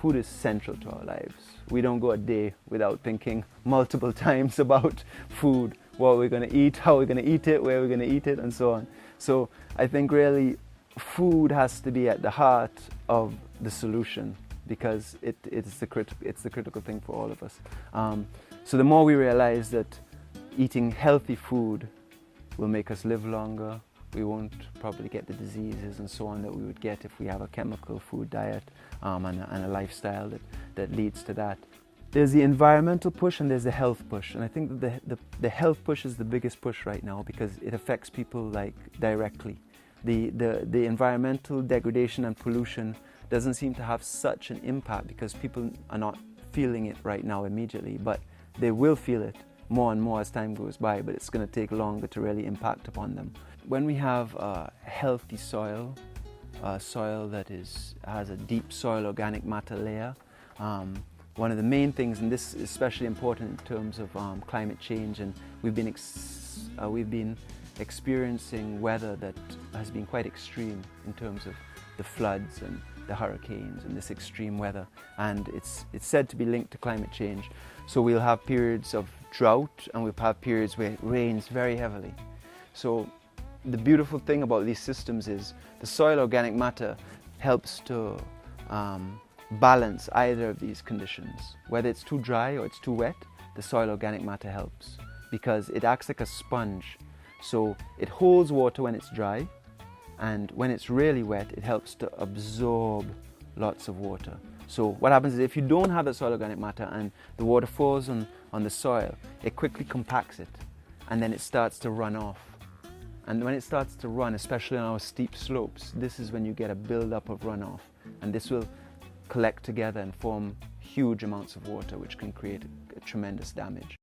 Food is central to our lives. We don't go a day without thinking multiple times about food, what we're going to eat, how we're going to eat it, where we're going to eat it, and so on. So I think really food has to be at the heart of the solution, because it's the critical thing for all of us. So the more we realize that eating healthy food will make us live longer, we won't probably get the diseases and so on that we would get if we have a chemical food diet and a lifestyle that leads to that. There's the environmental push and there's the health push, and I think that the health push is the biggest push right now because it affects people like directly. The environmental degradation and pollution doesn't seem to have such an impact because people are not feeling it right now immediately, but they will feel it more and more as time goes by, but it's going to take longer to really impact upon them. When we have a healthy soil, a soil that has a deep soil organic matter layer, one of the main things, and this is especially important in terms of climate change, and we've been experiencing weather that has been quite extreme in terms of the floods and the hurricanes and this extreme weather, and it's said to be linked to climate change. So we'll have periods of drought and we'll have periods where it rains very heavily. So the beautiful thing about these systems is the soil organic matter helps to balance either of these conditions. Whether it's too dry or it's too wet, the soil organic matter helps because it acts like a sponge. So it holds water when it's dry, and when it's really wet, it helps to absorb lots of water. So what happens is if you don't have the soil organic matter and the water falls on the soil, it quickly compacts it and then it starts to run off. And when it starts to run, especially on our steep slopes, this is when you get a build-up of runoff, and this will collect together and form huge amounts of water which can create a tremendous damage.